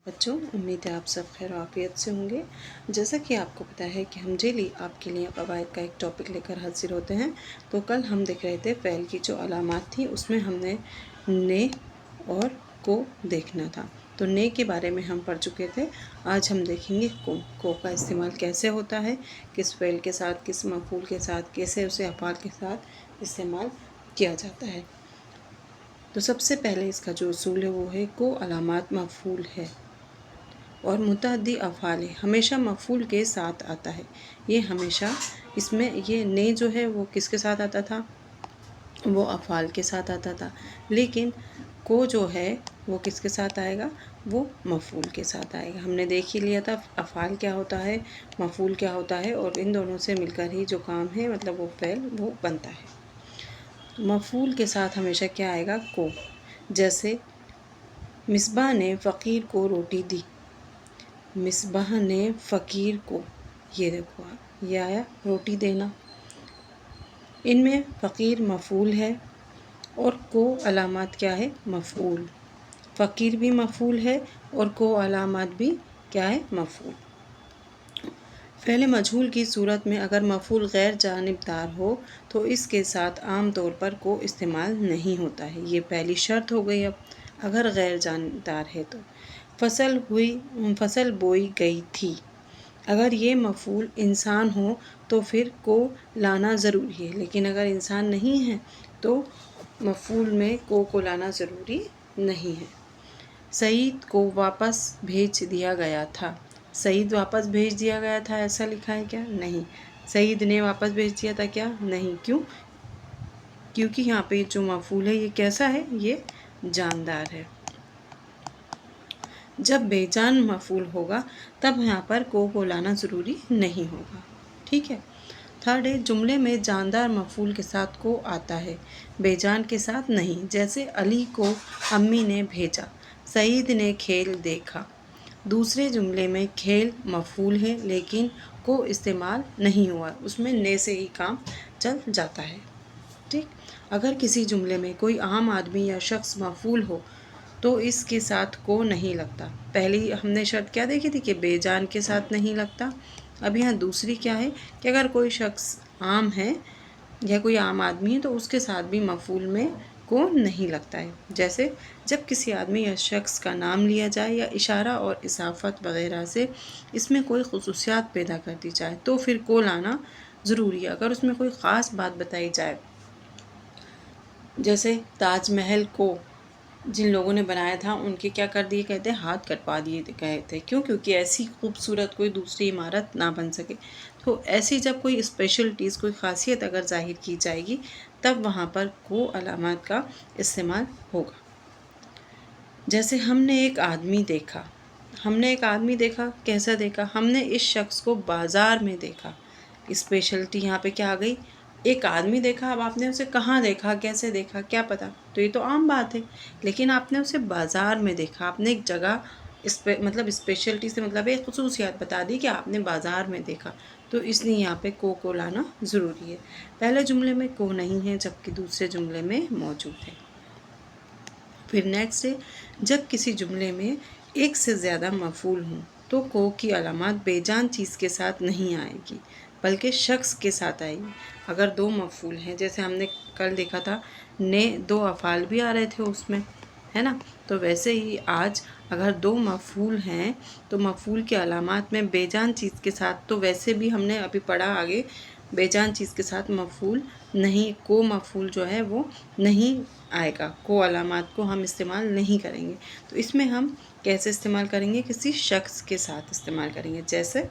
بچوں، امید ہے آپ سب خیر و عافیت سے ہوں گے۔ جیسا کہ آپ کو پتہ ہے کہ ہم ڈیلی آپ کے لیے قواعد کا ایک ٹاپک لے کر حاضر ہوتے ہیں، تو کل ہم دیکھ رہے تھے فعل کی جو علامات تھیں، اس میں ہم نے نے اور کو دیکھنا تھا۔ تو نے کے بارے میں ہم پڑھ چکے تھے۔ آج ہم دیکھیں گے کو کا استعمال کیسے ہوتا ہے، کس فعل کے ساتھ، کس مفعول کے ساتھ، کیسے اسے افعال کے ساتھ استعمال کیا جاتا ہے۔ تو سب سے پہلے اس کا جو اصول ہے وہ ہے کو علامات مفعول ہے اور متعدی افعال ہے، ہمیشہ مفعول کے ساتھ آتا ہے۔ یہ ہمیشہ اس میں یہ نے جو ہے وہ کس کے ساتھ آتا تھا، وہ افعال کے ساتھ آتا تھا، لیکن کو جو ہے وہ کس کے ساتھ آئے گا، وہ مفعول کے ساتھ آئے گا۔ ہم نے دیکھ ہی لیا تھا افعال کیا ہوتا ہے، مفعول کیا ہوتا ہے، اور ان دونوں سے مل کر ہی جو کام ہے مطلب وہ فعل وہ بنتا ہے۔ مفعول کے ساتھ ہمیشہ کیا آئے گا، کو۔ جیسے مصباح نے فقیر کو روٹی دی، مصباح نے فقیر کو، یہ دیکھو یہ آیا روٹی دینا۔ ان میں فقیر مفعول ہے اور کو علامات کیا ہے، مفعول۔ فقیر بھی مفعول ہے اور کو علامات بھی کیا ہے، مفعول۔ فعل مجہول کی صورت میں اگر مفعول غیر جانبدار ہو تو اس کے ساتھ عام طور پر کو استعمال نہیں ہوتا ہے۔ یہ پہلی شرط ہو گئی۔ اب اگر غیر جانبدار ہے تو فصل بوئی گئی تھی، اگر یہ مفعول انسان ہو تو پھر کو لانا ضروری ہے، لیکن اگر انسان نہیں ہے تو مفعول میں کو لانا ضروری نہیں ہے۔ سعید کو واپس بھیج دیا گیا تھا، سعید واپس بھیج دیا گیا تھا ایسا لکھا ہے کیا، نہیں۔ سعید نے واپس بھیج دیا تھا کیا، نہیں۔ کیوں؟ کیونکہ یہاں پہ جو مفعول ہے یہ کیسا ہے، یہ جاندار ہے۔ جب بے جان مفعول ہوگا تب یہاں پر کو لانا ضروری نہیں ہوگا، ٹھیک ہے۔ تھرڈ ہے جملے میں جاندار مفعول کے ساتھ کو آتا ہے، بے جان کے ساتھ نہیں۔ جیسے علی کو امی نے بھیجا، سعید نے کھیل دیکھا۔ دوسرے جملے میں کھیل مفعول ہے لیکن کو استعمال نہیں ہوا، اس میں نے سے ہی کام چل جاتا ہے، ٹھیک۔ اگر کسی جملے میں کوئی عام آدمی یا شخص مفعول ہو تو اس کے ساتھ کو نہیں لگتا۔ پہلی ہم نے شرط کیا دیکھی تھی کہ بے جان کے ساتھ نہیں لگتا۔ اب یہاں دوسری کیا ہے کہ اگر کوئی شخص عام ہے یا کوئی عام آدمی ہے تو اس کے ساتھ بھی مفعول میں کو نہیں لگتا ہے۔ جیسے جب کسی آدمی یا شخص کا نام لیا جائے یا اشارہ اور اضافت وغیرہ سے اس میں کوئی خصوصیات پیدا کر دی جائے تو پھر کو لانا ضروری ہے۔ اگر اس میں کوئی خاص بات بتائی جائے، جیسے تاج محل کو جن لوگوں نے بنایا تھا ان کے کیا کر دیے کہتے ہیں، ہاتھ کٹوا دیے گئے تھے، کیوں؟ کیونکہ ایسی خوبصورت کوئی دوسری عمارت نہ بن سکے۔ تو ایسی جب کوئی اسپیشلٹیز، کوئی خاصیت اگر ظاہر کی جائے گی تب وہاں پر کو علامات کا استعمال ہوگا۔ جیسے ہم نے ایک آدمی دیکھا، ہم نے ایک آدمی دیکھا، کیسا دیکھا، ہم نے اس شخص کو بازار میں دیکھا۔ اسپیشلٹی یہاں پہ کیا آ گئی، ایک آدمی دیکھا، اب آپ نے اسے کہاں دیکھا، کیسے دیکھا، کیا پتا، تو یہ تو عام بات ہے، لیکن آپ نے اسے بازار میں دیکھا، آپ نے ایک جگہ مطلب اسپیشلٹی سے مطلب ایک خصوصیات بتا دی کہ آپ نے بازار میں دیکھا، تو اس لیے یہاں پہ کو لانا ضروری ہے۔ پہلے جملے میں کو نہیں ہے جبکہ دوسرے جملے میں موجود ہے۔ پھر نیکسٹ ہے جب کسی جملے میں ایک سے زیادہ مفعول ہوں تو کو کی علامات بے جان چیز کے ساتھ نہیں آئے گی بلکہ شخص کے ساتھ آئے گی۔ اگر دو مفعول ہیں، جیسے ہم نے کل دیکھا تھا نے دو افعال بھی آ رہے تھے اس میں، ہے نا، تو ویسے ہی آج اگر دو مفعول ہیں تو مفعول کے علامات میں بے جان چیز کے ساتھ، تو ویسے بھی ہم نے ابھی پڑھا آگے بے جان چیز کے ساتھ مفعول نہیں، کو مفعول جو ہے وہ نہیں آئے گا، کو علامات کو ہم استعمال نہیں کریں گے۔ تو اس میں ہم کیسے استعمال کریں گے، کسی شخص کے ساتھ استعمال کریں گے۔ جیسے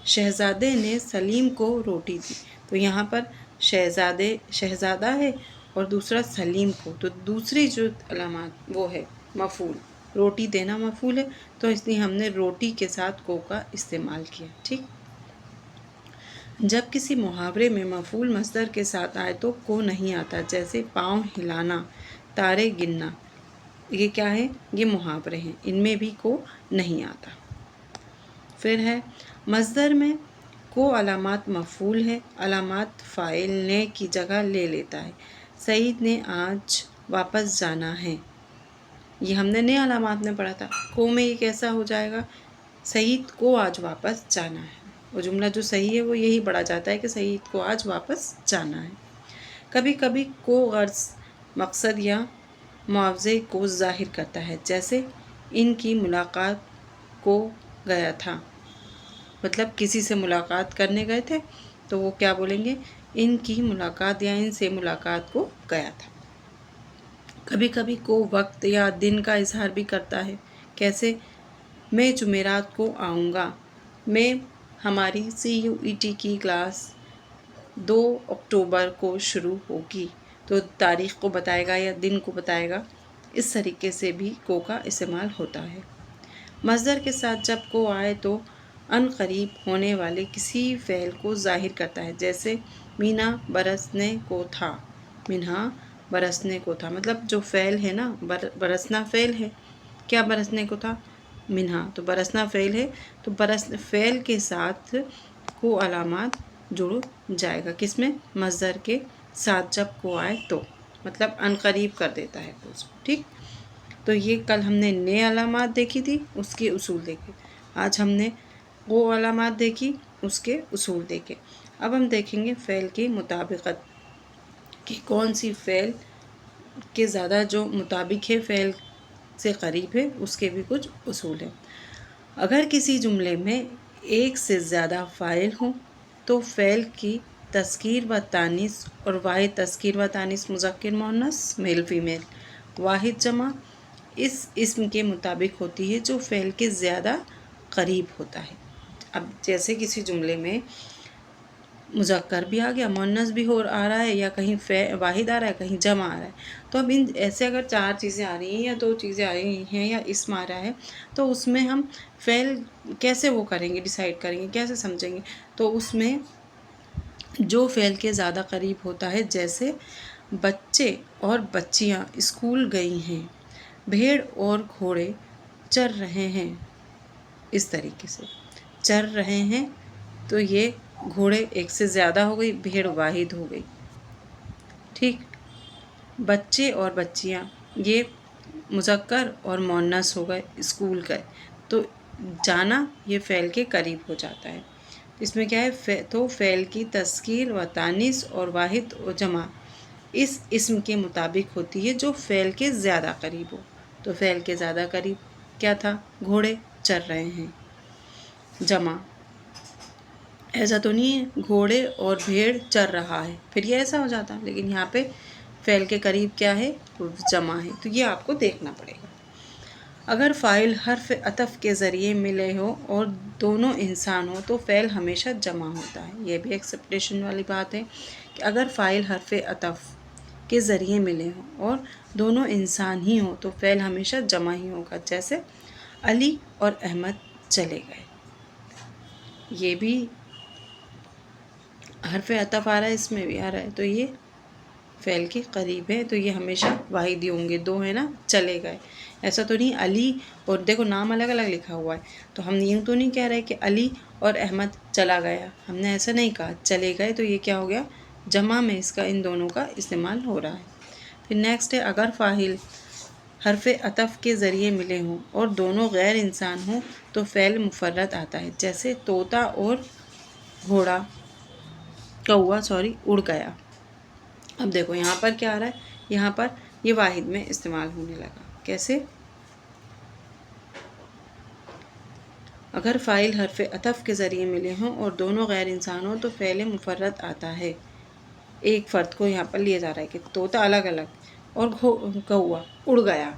شہزادے نے سلیم کو روٹی دی، تو یہاں پر شہزادہ ہے اور دوسرا سلیم کو، تو دوسری جو علامات وہ ہے مفعول، روٹی دینا مفعول ہے، تو اس لیے ہم نے روٹی کے ساتھ کو کا استعمال کیا، ٹھیک۔ جب کسی محاورے میں مفعول مصدر کے ساتھ آئے تو کو نہیں آتا، جیسے پاؤں ہلانا، تارے گننا، یہ کیا ہے، یہ محاورے ہیں، ان میں بھی کو نہیں آتا۔ پھر ہے مصدر میں کو علامات مفعول ہے، علامات فاعل نے کی جگہ لے لیتا ہے۔ سعید نے آج واپس جانا ہے، یہ ہم نے نئے علامات میں پڑھا تھا. کو میں یہ کیسا ہو جائے گا؟ سعید کو آج واپس جانا ہے. وہ جملہ جو صحیح ہے وہ یہی پڑھا جاتا ہے کہ سعید کو آج واپس جانا ہے. کبھی کبھی کو غرض مقصد یا معاوضے کو ظاہر کرتا ہے، جیسے ان کی ملاقات کو گیا تھا. مطلب کسی سے ملاقات کرنے گئے تھے تو وہ کیا بولیں گے؟ ان کی ملاقات یا ان سے ملاقات کو گیا تھا. کبھی کبھی کو وقت یا دن کا اظہار بھی کرتا ہے. کیسے؟ میں جمعرات کو آؤں گا. میں ہماری CUET کی کلاس 2 اکتوبر کو شروع ہوگی. تو تاریخ کو بتائے گا یا دن کو بتائے گا. اس طریقے سے بھی کو کا استعمال ہوتا ہے. مصدر کے ساتھ جب کو آئے تو عن قریب ہونے والے کسی فعل کو ظاہر کرتا ہے، جیسے مینا برسنے کو تھا. مینہ برسنے کو تھا مطلب جو فعل ہے نا، برسنا فعل ہے. کیا برسنے کو تھا؟ مینہ. تو برسنا فعل ہے تو فعل کے ساتھ کو علامات جڑ جائے گا. کس میں؟ مصدر کے ساتھ جب کو آئے تو، مطلب عن قریب کر دیتا ہے اس کو. ٹھیک. تو یہ کل ہم نے نئے علامات دیکھی تھی، اس کے اصول دیکھے. آج ہم نے وہ علامات دیکھی، اس کے اصول دیکھے. اب ہم دیکھیں گے فعل کی مطابقت کہ کون سی فعل کے زیادہ جو مطابق ہے، فعل سے قریب ہے، اس کے بھی کچھ اصول ہیں. اگر کسی جملے میں ایک سے زیادہ فاعل ہوں تو فعل کی تذکیر و تانیث اور واحد تذکیر و تانیث مذکر مؤنث میل فیمیل واحد جمع اس اسم کے مطابق ہوتی ہے جو فعل کے زیادہ قریب ہوتا ہے. اب جیسے کسی جملے میں مذکر بھی آ گیا، مؤنث بھی آ رہا ہے، یا کہیں واحد آ رہا ہے، کہیں جمع آ رہا ہے، تو اب ایسے اگر 4 چیزیں آ رہی ہیں یا 2 چیزیں آ رہی ہیں یا اسم آ رہا ہے تو اس میں ہم فعل کیسے وہ کریں گے، ڈیسائیڈ کریں گے، کیسے سمجھیں گے؟ تو اس میں جو فعل کے زیادہ قریب ہوتا ہے، جیسے بچے اور بچیاں اسکول گئی ہیں، بھیڑ اور گھوڑے چر رہے ہیں. اس طریقے سے چر رہے ہیں تو یہ گھوڑے ایک سے زیادہ ہو گئی، بھیڑ واحد ہو گئی. ٹھیک. بچے اور بچیاں یہ مذکر اور مؤنث ہو گئے، اسکول گئے، تو جانا یہ فعل کے قریب ہو جاتا ہے. اس میں کیا ہے؟ تو فعل کی تذکیر و تانیث اور واحد و جمع اس اسم کے مطابق ہوتی ہے جو فعل کے زیادہ قریب ہو. تو فعل کے زیادہ قریب کیا تھا؟ گھوڑے چر رہے ہیں. جمع ایسا تو نہیں ہے گھوڑے اور بھیڑ چر رہا ہے، پھر یہ ایسا ہو جاتا، لیکن یہاں پہ فعل کے قریب کیا ہے؟ جمع ہے. تو یہ آپ کو دیکھنا پڑے گا. اگر فاعل حرف عطف کے ذریعے ملے ہو اور دونوں انسان ہو تو فعل ہمیشہ جمع ہوتا ہے. یہ بھی ایکسپٹیشن والی بات ہے کہ اگر فاعل حرف عطف کے ذریعے ملے ہوں اور دونوں انسان ہی ہوں تو فعل ہمیشہ جمع ہی ہوگا. جیسے علی اور احمد چلے گئے، یہ بھی حرف عطف آ رہا ہے، اس میں بھی آ رہا ہے، تو یہ فعل کے قریب ہے، تو یہ ہمیشہ واحد ہی ہوں گے. 2 ہے نا، چلے گئے. ایسا تو نہیں علی اور دیکھو نام الگ الگ لکھا ہوا ہے، تو ہم یوں تو نہیں کہہ رہے کہ علی اور احمد چلا گیا، ہم نے ایسا نہیں کہا. چلے گئے تو یہ کیا ہو گیا؟ جمع میں اس کا ان دونوں کا استعمال ہو رہا ہے. پھر نیکسٹ ہے اگر فاعل حرف عطف کے ذریعے ملے ہوں اور دونوں غیر انسان ہوں تو فعل مفرد آتا ہے. جیسے طوطا اور کوا اڑ گیا. اب دیکھو یہاں پر کیا آ رہا ہے؟ یہاں پر یہ واحد میں استعمال ہونے لگا. کیسے؟ اگر فاعل حرف عطف کے ذریعے ملے ہوں اور دونوں غیر انسان ہوں تو فعل مفرد آتا ہے. ایک فرد کو یہاں پر لیا جا رہا ہے کہ طوطا الگ الگ اور کوا اڑ گیا.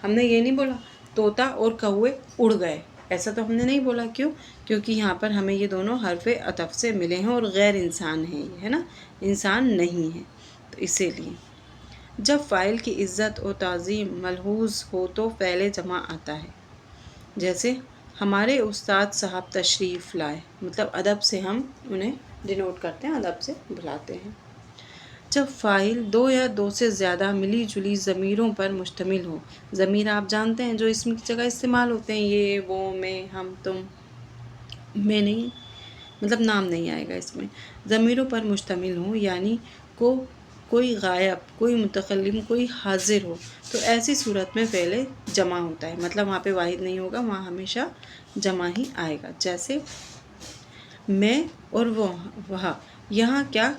ہم نے یہ نہیں بولا طوطا اور کوے اڑ گئے، ایسا تو ہم نے نہیں بولا. کیوں؟ کیونکہ یہاں پر ہمیں یہ دونوں حرف عطف سے ملے ہیں اور غیر انسان ہیں، یہ ہے نا، انسان نہیں ہے، تو اسی لیے. جب فاعل کی عزت و تعظیم ملحوظ ہو تو فعل جمع آتا ہے. جیسے ہمارے استاد صاحب تشریف لائے، مطلب ادب سے ہم انہیں ڈینوٹ کرتے ہیں، ادب سے بلاتے ہیں. جب فاعل 2 یا 2 سے زیادہ ملی جلی ضمیروں پر مشتمل ہو، ضمیر آپ جانتے ہیں جو اسم کی جگہ استعمال ہوتے ہیں، یہ وہ میں ہم تم، میں نہیں، مطلب نام نہیں آئے گا اس میں. ضمیروں پر مشتمل ہوں یعنی کو کوئی غائب، کوئی متکلم، کوئی حاضر ہو تو ایسی صورت میں فعل جمع ہوتا ہے، مطلب وہاں پہ واحد نہیں ہوگا، وہاں ہمیشہ جمع ہی آئے گا۔ جیسے میں اور وہاں یہاں کیا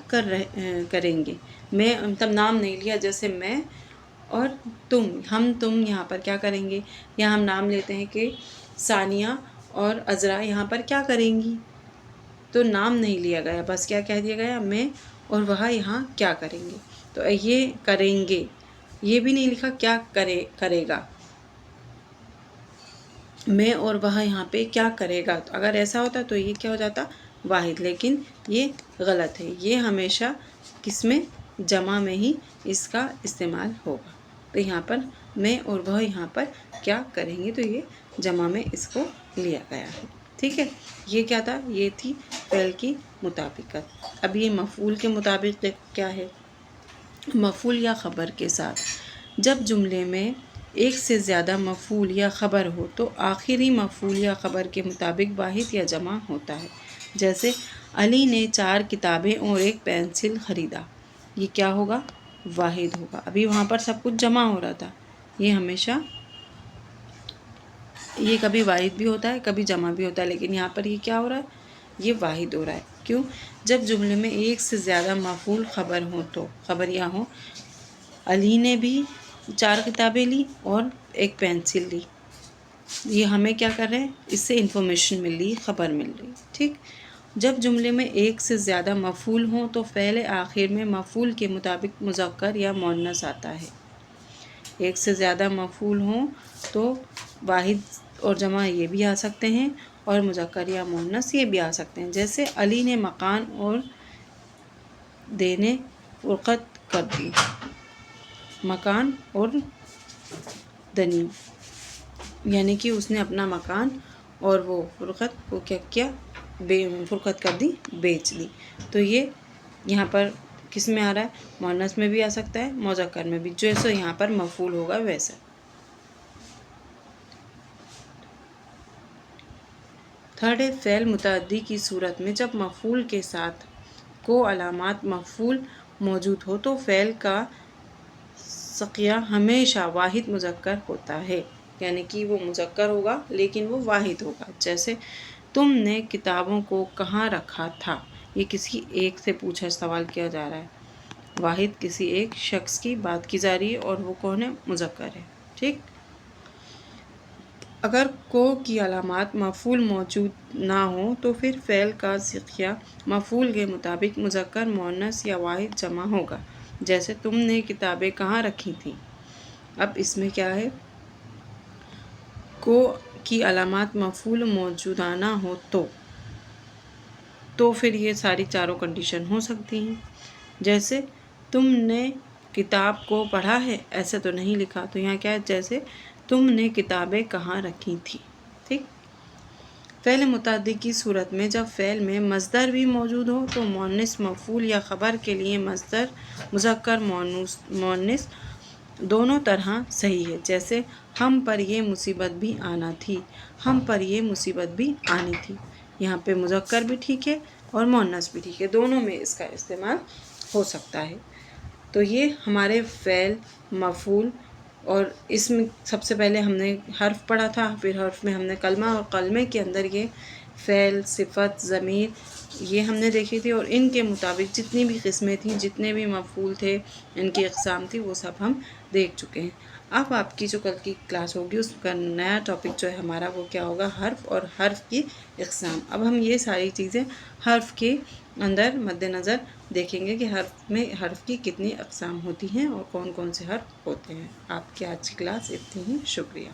کریں گے، میں مطلب نام نہیں لیا، جیسے میں اور تم یہاں پر کیا کریں گے، یہاں ہم نام لیتے ہیں کہ ثانیہ اور عذرا یہاں پر کیا کریں گی، تو نام نہیں لیا گیا، بس کیا کہہ دیا گیا، میں اور وہاں یہاں کیا کریں گے۔ تو یہ کریں گے، یہ بھی نہیں لکھا کیا کرے گا، میں اور وہاں یہاں پہ کیا کرے گا، تو اگر ایسا ہوتا تو یہ کیا ہو جاتا، واحد، لیکن یہ غلط ہے، یہ ہمیشہ کس میں، جمع میں ہی اس کا استعمال ہوگا۔ تو یہاں پر میں اور وہ یہاں پر کیا کریں گے، تو یہ جمع میں اس کو لیا گیا ہے، ٹھیک ہے۔ یہ کیا تھا، یہ تھی فعل کی مطابقت۔ اب یہ مفعول کے مطابق کیا ہے، مفعول یا خبر کے ساتھ جب جملے میں ایک سے زیادہ مفعول یا خبر ہو تو آخری مفعول یا خبر کے مطابق واحد یا جمع ہوتا ہے۔ جیسے علی نے 4 کتابیں اور 1 پینسل خریدا، یہ کیا ہوگا، واحد ہوگا۔ ابھی وہاں پر سب کچھ جمع ہو رہا تھا، یہ ہمیشہ، یہ کبھی واحد بھی ہوتا ہے کبھی جمع بھی ہوتا ہے، لیکن یہاں پر یہ کیا ہو رہا ہے، یہ واحد ہو رہا ہے۔ کیوں، جب جملے میں ایک سے زیادہ مفعول خبر ہوں تو خبریاں ہوں، علی نے بھی 4 کتابیں لی اور 1 پینسل لی، یہ ہمیں کیا کر رہے ہیں، اس سے انفارمیشن مل رہی، خبر مل رہی، ٹھیک۔ جب جملے میں ایک سے زیادہ مفعول ہوں تو فعل آخر میں مفعول کے مطابق مذکر یا مؤنث آتا ہے۔ ایک سے زیادہ مفعول ہوں تو واحد اور جمع یہ بھی آ سکتے ہیں، اور مذکر یا مؤنث یہ بھی آ سکتے ہیں۔ جیسے علی نے مکان اور دینے فروخت کر دی، مکان اور دنی، یعنی کہ اس نے اپنا مکان اور وہ فروخت کو کیا کیا، فروخت کر دی، بیچ دی۔ تو یہ یہاں پر کس میں آ رہا ہے، مؤنث میں بھی آ سکتا ہے، مذکر میں بھی، جیسے یہاں پر مفعول ہوگا ویسا۔ تھرڈ ہے فعل متعدی کی صورت میں جب مفعول کے ساتھ کو علامات مفعول موجود ہو تو فعل کا سیغہ ہمیشہ واحد مذکر ہوتا ہے، یعنی کہ وہ مذکر ہوگا لیکن وہ واحد ہوگا۔ جیسے تم نے کتابوں کو کہاں رکھا تھا، یہ کسی ایک سے پوچھا سوال کیا جا رہا ہے، واحد کسی ایک شخص کی بات کی جا رہی ہے اور وہ کون ہے، مذکر ہے، ٹھیک۔ اگر کو کی علامات مفعول موجود نہ ہوں تو پھر فعل کا سیغہ مفعول کے مطابق مذکر، مؤنث یا واحد جمع ہوگا۔ جیسے تم نے کتابیں کہاں رکھی تھیں، اب اس میں کیا ہے، کو کی علامات مفعول موجودہ نہ ہو تو پھر یہ ساری چاروں کنڈیشن ہو سکتی ہیں۔ جیسے تم نے کتاب کو پڑھا ہے، ایسے تو نہیں لکھا، تو یہاں کیا ہے، جیسے تم نے کتابیں کہاں رکھی تھیں، ٹھیک۔ فعل متعدی کی صورت میں جب فعل میں مصدر بھی موجود ہو تو مؤنث مفعول یا خبر کے لیے مصدر مذکر مؤنث دونوں طرح صحیح ہے۔ جیسے ہم پر یہ مصیبت بھی آنا تھی، ہم پر یہ مصیبت بھی آنی تھی، یہاں پہ مذکر بھی ٹھیک ہے اور مؤنث بھی ٹھیک ہے، دونوں میں اس کا استعمال ہو سکتا ہے۔ تو یہ ہمارے فعل، مفعول، اور اس میں سب سے پہلے ہم نے حرف پڑھا تھا، پھر حرف میں ہم نے کلمہ، اور کلمے کے اندر یہ فعل، صفت، ضمیر، یہ ہم نے دیکھی تھی، اور ان کے مطابق جتنی بھی قسمیں تھیں، جتنے بھی مفعول تھے، ان کی اقسام تھی، وہ سب ہم دیکھ چکے ہیں۔ اب آپ کی جو کل کی کلاس ہوگی اس کا نیا ٹاپک جو ہے ہمارا، وہ کیا ہوگا، حرف اور حرف کی اقسام۔ اب ہم یہ ساری چیزیں حرف کے اندر مد نظر دیکھیں گے کہ حرف میں حرف کی کتنی اقسام ہوتی ہیں اور کون کون سے حرف ہوتے ہیں۔ آپ کی آج کی کلاس اتنی ہی، شکریہ۔